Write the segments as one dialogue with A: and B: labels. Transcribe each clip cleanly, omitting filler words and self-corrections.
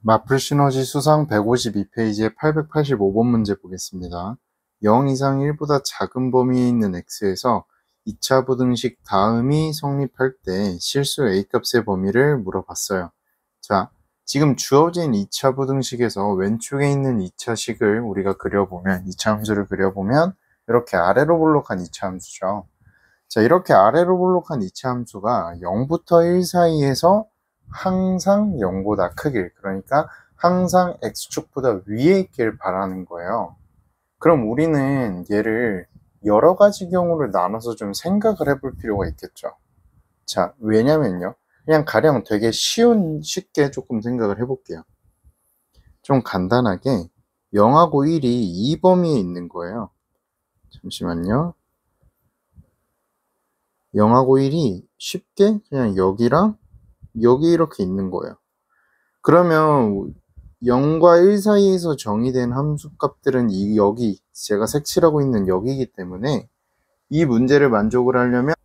A: 마플 시너지 수상 152페이지에 885번 문제 보겠습니다. 0 이상 1보다 작은 범위에 있는 x에서 2차 부등식 다음이 성립할 때 실수 a 값의 범위를 물어봤어요. 자, 지금 주어진 2차 부등식에서 왼쪽에 있는 2차 식을 우리가 그려보면, 2차 함수를 그려보면 이렇게 아래로 볼록한 2차 함수죠. 자, 이렇게 아래로 볼록한 2차 함수가 0부터 1 사이에서 항상 0보다 크길, 그러니까 항상 x축보다 위에 있길 바라는 거예요. 그럼 우리는 얘를 여러 가지 경우를 나눠서 좀 생각을 해볼 필요가 있겠죠. 자, 왜냐면요, 그냥 가령 되게 쉽게 조금 생각을 해볼게요. 좀 간단하게 0하고 1이 이 범위에 있는 거예요. 잠시만요. 0하고 1이 쉽게 그냥 여기랑 여기 이렇게 있는 거예요. 그러면 0과 1 사이에서 정의된 함수값들은 여기 제가 색칠하고 있는 여기이기 때문에 이 문제를 만족을 하려면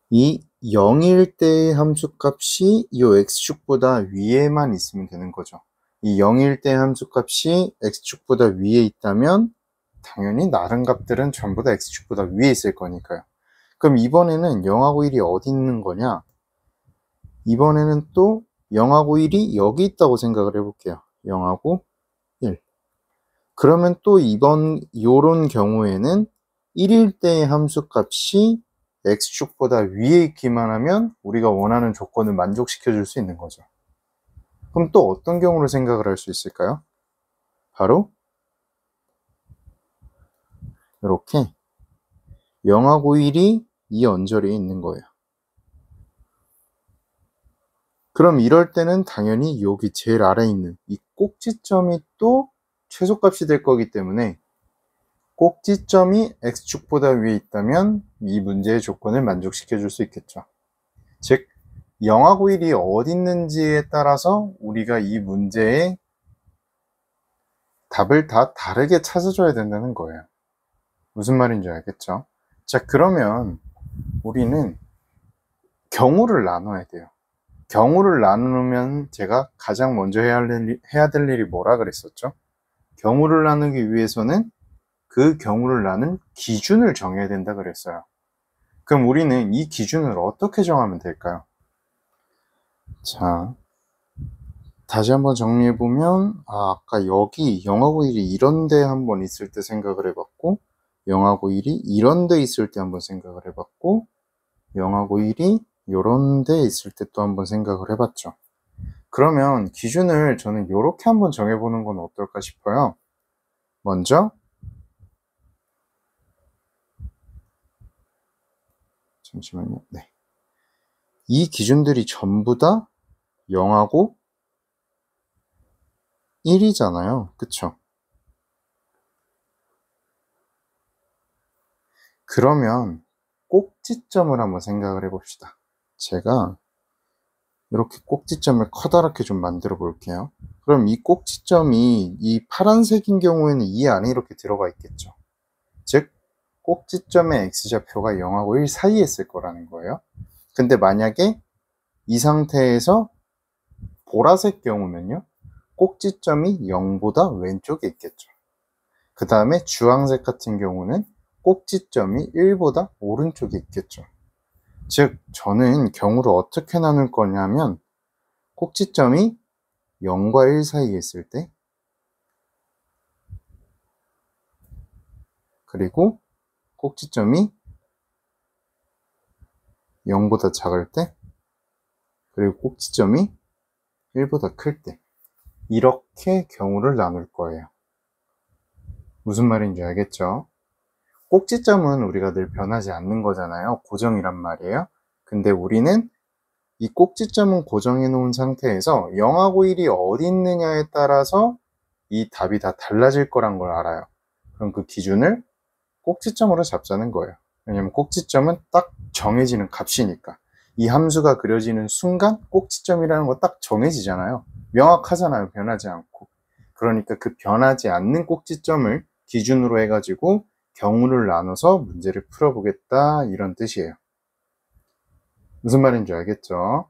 A: 이 0일 때의 함수값이 이 x축보다 위에만 있으면 되는 거죠. 이 0일 때의 함수값이 x축보다 위에 있다면 당연히 다른 값들은 전부 다 x축보다 위에 있을 거니까요. 그럼 이번에는 0하고 1이 어디 있는 거냐? 이번에는 또 0하고 1이 여기 있다고 생각을 해볼게요. 0하고 1. 그러면 또 요런 경우에는 1일 때의 함수값이 x축보다 위에 있기만 하면 우리가 원하는 조건을 만족시켜 줄 수 있는 거죠. 그럼 또 어떤 경우를 생각을 할 수 있을까요? 바로 이렇게 0하고 1이 이 언저리에 있는 거예요. 그럼 이럴 때는 당연히 여기 제일 아래에 있는 이 꼭지점이 또 최소값이 될 거기 때문에 꼭지점이 x축보다 위에 있다면 이 문제의 조건을 만족시켜 줄 수 있겠죠. 즉 0하고 1이 어디 있는지에 따라서 우리가 이 문제의 답을 다 다르게 찾아줘야 된다는 거예요. 무슨 말인지 알겠죠? 자, 그러면 우리는 경우를 나눠야 돼요. 경우를 나누면 제가 가장 먼저 해야 될 일이 뭐라 그랬었죠? 경우를 나누기 위해서는 그 경우를 나눈 기준을 정해야 된다 그랬어요. 그럼 우리는 이 기준을 어떻게 정하면 될까요? 자, 다시 한번 정리해보면, 아까 여기 0하고 1이 이런 데 한번 있을 때 생각을 해봤고, 0하고 1이 이런 데 있을 때 한번 생각을 해봤고, 0하고 1이 이런 데 있을 때 또 한번 생각을 해봤죠. 그러면 기준을 저는 이렇게 한번 정해보는 건 어떨까 싶어요. 먼저 잠시만요. 네. 이 기준들이 전부 다 0하고 1이잖아요. 그쵸? 그러면 꼭지점을 한번 생각을 해봅시다. 제가 이렇게 꼭지점을 커다랗게 좀 만들어 볼게요. 그럼 이 꼭지점이 이 파란색인 경우에는 이 안에 이렇게 들어가 있겠죠. 즉 꼭지점의 x좌표가 0하고 1 사이에 있을 거라는 거예요. 근데 만약에 이 상태에서 보라색 경우면요, 꼭지점이 0보다 왼쪽에 있겠죠. 그 다음에 주황색 같은 경우는 꼭지점이 1보다 오른쪽에 있겠죠. 즉 저는 경우를 어떻게 나눌 거냐면 꼭지점이 0과 1 사이에 있을 때, 그리고 꼭지점이 0보다 작을 때, 그리고 꼭지점이 1보다 클 때, 이렇게 경우를 나눌 거예요. 무슨 말인지 알겠죠? 꼭지점은 우리가 늘 변하지 않는 거잖아요. 고정이란 말이에요. 근데 우리는 이 꼭지점은 고정해 놓은 상태에서 0하고 1이 어디 있느냐에 따라서 이 답이 다 달라질 거란 걸 알아요. 그럼 그 기준을 꼭지점으로 잡자는 거예요. 왜냐면 꼭지점은 딱 정해지는 값이니까. 이 함수가 그려지는 순간 꼭지점이라는 거 딱 정해지잖아요. 명확하잖아요. 변하지 않고. 그러니까 그 변하지 않는 꼭지점을 기준으로 해가지고 경우를 나눠서 문제를 풀어보겠다, 이런 뜻이에요. 무슨 말인지 알겠죠?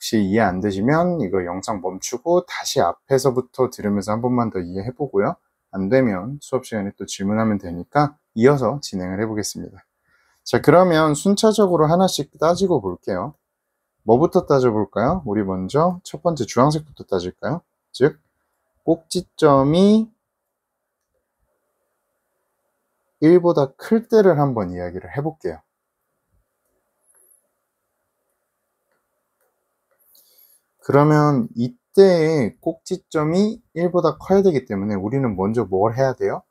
A: 혹시 이해 안 되시면 이거 영상 멈추고 다시 앞에서부터 들으면서 한 번만 더 이해해 보고요. 안 되면 수업 시간에 또 질문하면 되니까 이어서 진행을 해 보겠습니다. 자, 그러면 순차적으로 하나씩 따지고 볼게요. 뭐부터 따져볼까요? 우리 먼저 첫 번째 주황색부터 따질까요? 즉, 꼭지점이 1보다 클 때를 한번 이야기를 해볼게요. 그러면 이때의 꼭지점이 1보다 커야 되기 때문에 우리는 먼저 뭘 해야 돼요?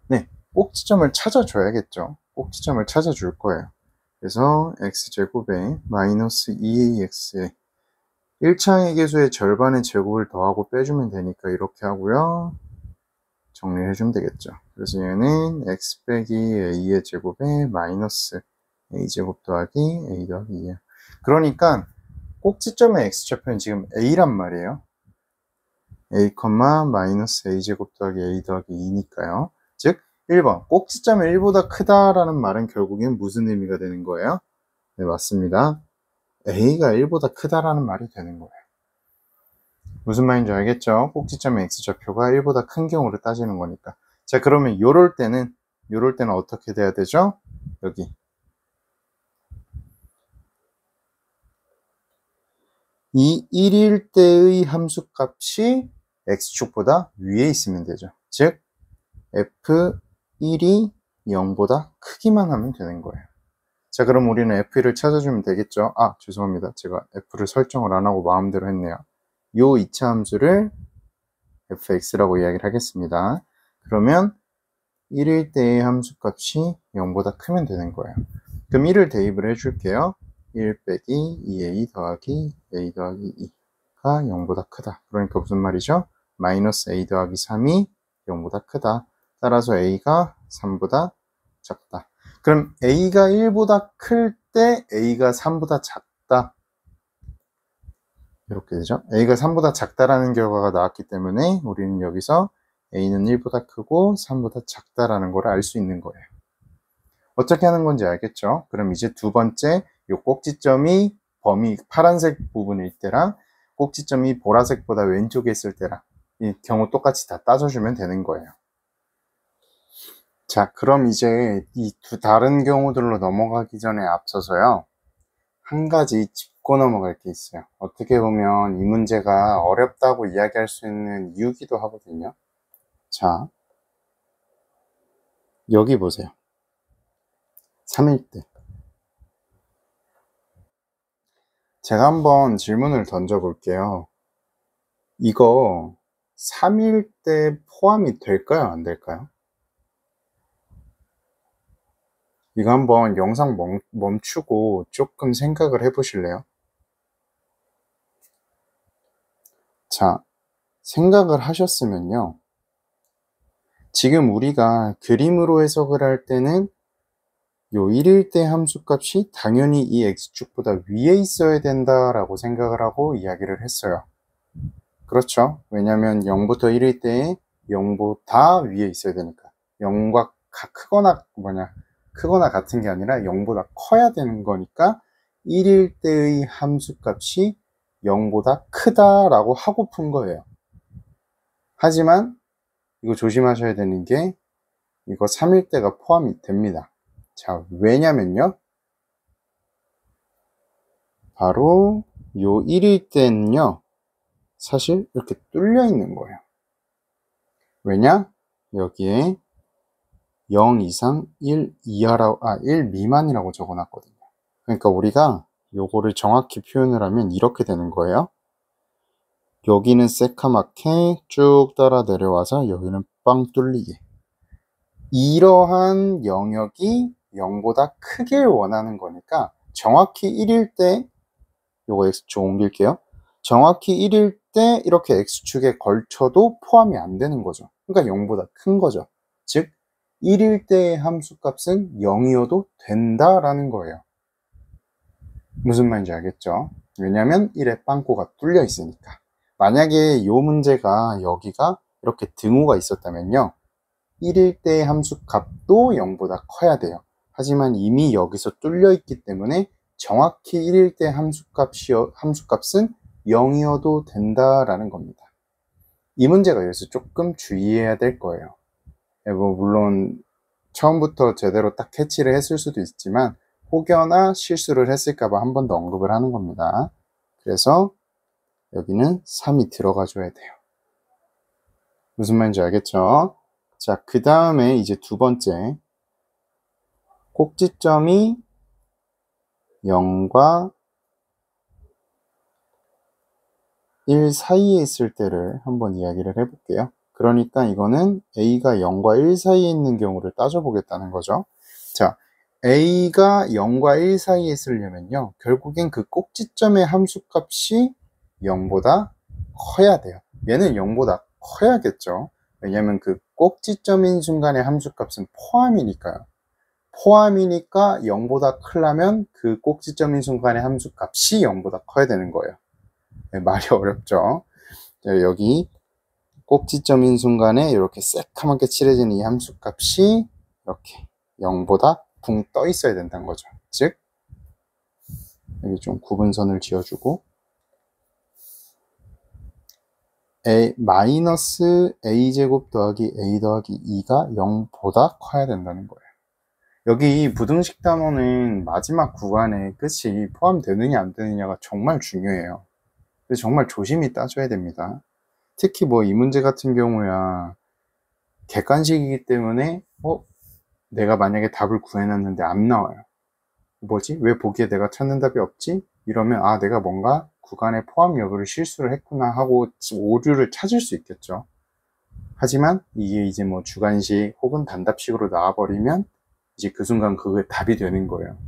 A: 네, 꼭지점을 찾아줘야겠죠. 꼭지점을 찾아줄 거예요. 그래서 x제곱에 마이너스 2ax에 1차항의 개수의 절반의 제곱을 더하고 빼주면 되니까 이렇게 하고요. 정리를 해주면 되겠죠. 그래서 얘는 x 빼기 a의 제곱에 마이너스 a제곱 더하기 a 더하기 2예요. 그러니까 꼭지점의 x좌표는 지금 a란 말이에요. a, 마이너스 a제곱 더하기 a 더하기 2니까요. 즉 1번 꼭지점이 1보다 크다라는 말은 결국엔 무슨 의미가 되는 거예요? 네, 맞습니다. a가 1보다 크다라는 말이 되는 거예요. 무슨 말인지 알겠죠? 꼭지점의 x좌표가 1보다 큰 경우를 따지는 거니까. 자, 그러면 요럴 때는 어떻게 돼야 되죠? 여기 이 1일 때의 함수값이 x축보다 위에 있으면 되죠. 즉 f1이 0보다 크기만 하면 되는 거예요. 자, 그럼 우리는 f1을 찾아주면 되겠죠. 아, 죄송합니다. 제가 f를 설정을 안 하고 마음대로 했네요. 요 2차 함수를 fx라고 이야기를 하겠습니다. 그러면 1일 때의 함수값이 0보다 크면 되는 거예요. 그럼 1을 대입을 해줄게요. 1 빼기 2a 더하기 a 더하기 2가 0보다 크다. 그러니까 무슨 말이죠? 마이너스 a 더하기 3이 0보다 크다. 따라서 a가 3보다 작다. 그럼 a가 1보다 클 때 a가 3보다 작다. 이렇게 되죠. a가 3보다 작다라는 결과가 나왔기 때문에 우리는 여기서 a는 1보다 크고 3보다 작다라는 걸 알 수 있는 거예요. 어떻게 하는 건지 알겠죠? 그럼 이제 두 번째, 이 꼭지점이 범위 파란색 부분일 때랑 꼭지점이 보라색보다 왼쪽에 있을 때랑 이 경우 똑같이 다 따져주면 되는 거예요. 자, 그럼 이제 이 두 다른 경우들로 넘어가기 전에 앞서서요, 한 가지 짚고 넘어갈 게 있어요. 어떻게 보면 이 문제가 어렵다고 이야기할 수 있는 이유기도 하거든요. 자, 여기 보세요. 3일 때. 제가 한번 질문을 던져볼게요. 이거 3일 때 포함이 될까요? 안 될까요? 이거 한번 영상 멈추고 조금 생각을 해보실래요? 자, 생각을 하셨으면요. 지금 우리가 그림으로 해석을 할 때는 요 1일 때 함수값이 당연히 이 x축보다 위에 있어야 된다라고 생각을 하고 이야기를 했어요. 그렇죠. 왜냐면 0부터 1일 때에 0보다 위에 있어야 되니까. 0과 크거나 같은 게 아니라 0보다 커야 되는 거니까 1일 때의 함수값이 0보다 크다라고 하고 푼 거예요. 하지만 이거 조심하셔야 되는 게 이거 3일 때가 포함이 됩니다. 자, 왜냐면요. 바로 요 1일 때는요. 사실 이렇게 뚫려 있는 거예요. 왜냐? 여기에 0 이상 1 이하라고, 1 미만이라고 적어 놨거든요. 그러니까 우리가 요거를 정확히 표현을 하면 이렇게 되는 거예요. 여기는 새카맣게 쭉 따라 내려와서 여기는 빵 뚫리게. 이러한 영역이 0보다 크길 원하는 거니까 정확히 1일 때 요거 x축 옮길게요. 정확히 1일 때 이렇게 x축에 걸쳐도 포함이 안 되는 거죠. 그러니까 0보다 큰 거죠. 즉 1일 때의 함수값은 0이어도 된다라는 거예요. 무슨 말인지 알겠죠? 왜냐면 1에 빵꾸가 뚫려 있으니까. 만약에 이 문제가 여기가 이렇게 등호가 있었다면요. 1일 때의 함수값도 0보다 커야 돼요. 하지만 이미 여기서 뚫려 있기 때문에 정확히 1일 때 함수값은 0이어도 된다라는 겁니다. 이 문제가 여기서 조금 주의해야 될 거예요. 뭐 물론 처음부터 제대로 딱 캐치를 했을 수도 있지만 혹여나 실수를 했을까봐 한 번 더 언급을 하는 겁니다. 그래서 여기는 3이 들어가 줘야 돼요. 무슨 말인지 알겠죠? 자, 그 다음에 이제 두 번째, 꼭지점이 0과 1 사이에 있을 때를 한번 이야기를 해볼게요. 그러니까 이거는 A가 0과 1 사이에 있는 경우를 따져보겠다는 거죠. 자, A가 0과 1 사이에 있으려면요, 결국엔 그 꼭지점의 함수값이 0보다 커야 돼요. 얘는 0보다 커야겠죠. 왜냐면 그 꼭지점인 순간의 함수값은 포함이니까요. 포함이니까 0보다 크려면 그 꼭지점인 순간의 함수값이 0보다 커야 되는 거예요. 네, 말이 어렵죠. 여기 꼭지점인 순간에 이렇게 새카맣게 칠해지는 이 함수값이 이렇게 0보다 붕 떠 있어야 된다는 거죠. 즉 여기 좀 구분선을 지어주고 마이너스 a제곱 더하기 a 더하기 2가 0보다 커야 된다는 거예요. 여기 부등식 단원은 마지막 구간에 끝이 포함되느냐 안 되느냐가 정말 중요해요. 그래서 정말 조심히 따져야 됩니다. 특히 뭐 이 문제 같은 경우야 객관식이기 때문에 내가 만약에 답을 구해놨는데 안 나와요. 뭐지? 왜 보기에 내가 찾는 답이 없지? 이러면 내가 뭔가 구간의 포함 여부를 실수를 했구나 하고 오류를 찾을 수 있겠죠. 하지만 이게 이제 뭐 주관식 혹은 단답식으로 나와버리면 이제 그 순간 그게 답이 되는 거예요.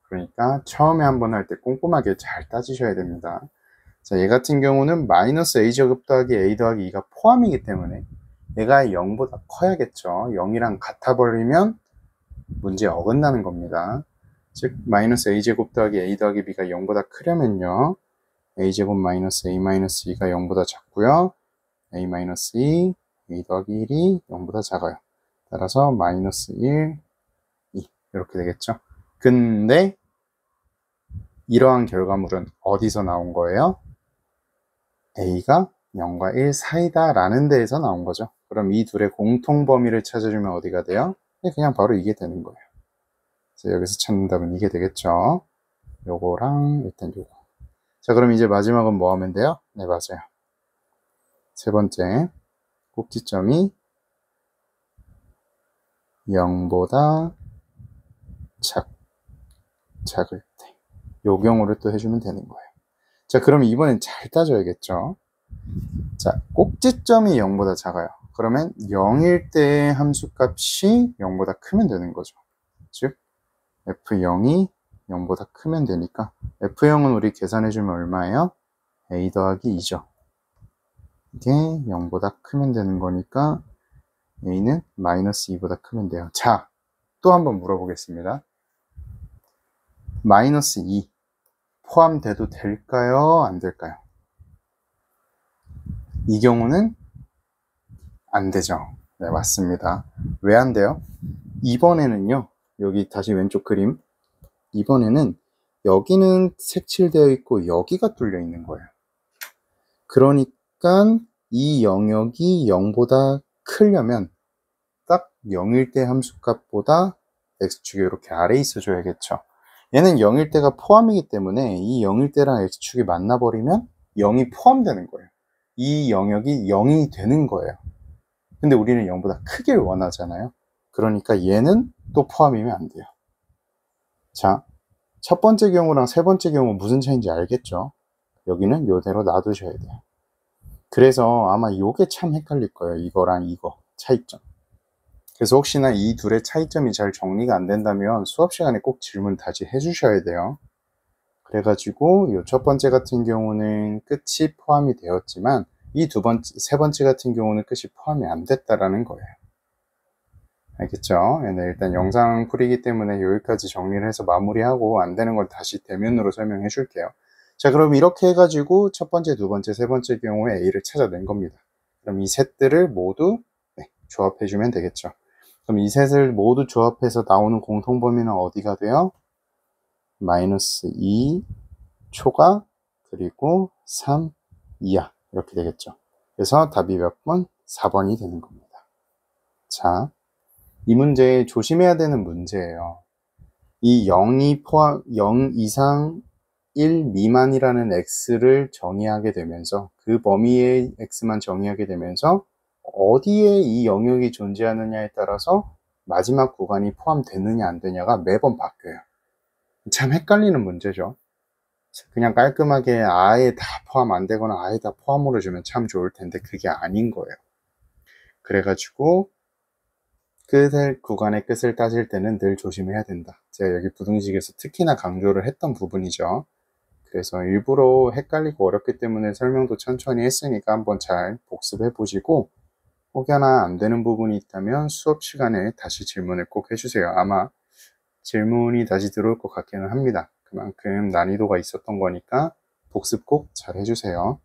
A: 그러니까 처음에 한번 할 때 꼼꼼하게 잘 따지셔야 됩니다. 자, 얘 같은 경우는 마이너스 a제곱 더하기 a 더하기 2가 포함이기 때문에 얘가 0보다 커야겠죠. 0이랑 같아버리면 문제에 어긋나는 겁니다. 즉 마이너스 a제곱 더하기 a 더하기 b가 0보다 크려면요, a제곱 마이너스 a 마이너스 2가 0보다 작고요, a 마이너스 2, a 더하기 1이 0보다 작아요. 따라서 마이너스 1, 2 이렇게 되겠죠. 근데 이러한 결과물은 어디서 나온 거예요? a가 0과 1 사이다 라는 데에서 나온 거죠. 그럼 이 둘의 공통 범위를 찾아주면 어디가 돼요? 그냥 바로 이게 되는 거예요. 그래서 여기서 찾는 답은 이게 되겠죠. 요거랑 일단 요거. 자, 그럼 이제 마지막은 뭐 하면 돼요? 네, 맞아요. 세 번째, 꼭지점이 0보다 작을 때. 요 경우를 또 해주면 되는 거예요. 자, 그럼 이번엔 잘 따져야겠죠. 자, 꼭지점이 0보다 작아요. 그러면 0일 때의 함수값이 0보다 크면 되는 거죠. 즉 f0이 0보다 크면 되니까 f0은 우리 계산해주면 얼마예요? a 더하기 2죠. 이게 0보다 크면 되는 거니까 a는 마이너스 2보다 크면 돼요. 자, 또 한번 물어보겠습니다. 마이너스 2 포함돼도 될까요? 안 될까요? 이 경우는 안 되죠. 네, 맞습니다. 왜 안 돼요? 이번에는요, 여기 다시 왼쪽 그림, 이번에는 여기는 색칠되어 있고 여기가 뚫려 있는 거예요. 그러니까 이 영역이 0보다 크려면 딱 0일 때 함수값보다 x축이 이렇게 아래에 있어줘야겠죠. 얘는 0일 때가 포함이기 때문에 이 0일 때랑 x축이 만나버리면 0이 포함되는 거예요. 이 영역이 0이 되는 거예요. 근데 우리는 0보다 크길 원하잖아요. 그러니까 얘는 또 포함이면 안 돼요. 자, 첫 번째 경우랑 세 번째 경우 무슨 차이인지 알겠죠? 여기는 이대로 놔두셔야 돼요. 그래서 아마 이게 참 헷갈릴 거예요. 이거랑 이거 차이점. 그래서 혹시나 이 둘의 차이점이 잘 정리가 안 된다면 수업 시간에 꼭 질문 다시 해주셔야 돼요. 그래가지고 이 첫 번째 같은 경우는 끝이 포함이 되었지만 이 세 번째 같은 경우는 끝이 포함이 안 됐다라는 거예요. 알겠죠? 네, 일단 영상 풀이기 때문에 여기까지 정리를 해서 마무리하고 안 되는 걸 다시 대면으로 설명해 줄게요. 자, 그럼 이렇게 해가지고 첫 번째, 두 번째, 세 번째 경우에 A를 찾아낸 겁니다. 그럼 이 셋들을 모두 조합해 주면 되겠죠. 그럼 이 셋을 모두 조합해서 나오는 공통 범위는 어디가 돼요? 마이너스 2 초과 그리고 3 이하 이렇게 되겠죠. 그래서 답이 몇 번? 4번이 되는 겁니다. 자, 이 문제 조심해야 되는 문제예요. 이 0 이상 1 미만이라는 x를 정의하게 되면서 그 범위의 x만 정의하게 되면서 어디에 이 영역이 존재하느냐에 따라서 마지막 구간이 포함되느냐 안 되냐가 매번 바뀌어요. 참 헷갈리는 문제죠. 그냥 깔끔하게 아예 다 포함 안 되거나 아예 다 포함으로 주면 참 좋을 텐데 그게 아닌 거예요. 그래가지고 구간의 끝을 따질 때는 늘 조심해야 된다. 제가 여기 부등식에서 특히나 강조를 했던 부분이죠. 그래서 일부러 헷갈리고 어렵기 때문에 설명도 천천히 했으니까 한번 잘 복습해 보시고 혹여나 안 되는 부분이 있다면 수업 시간에 다시 질문을 꼭 해주세요. 아마 질문이 다시 들어올 것 같기는 합니다. 그만큼 난이도가 있었던 거니까 복습 꼭 잘 해주세요.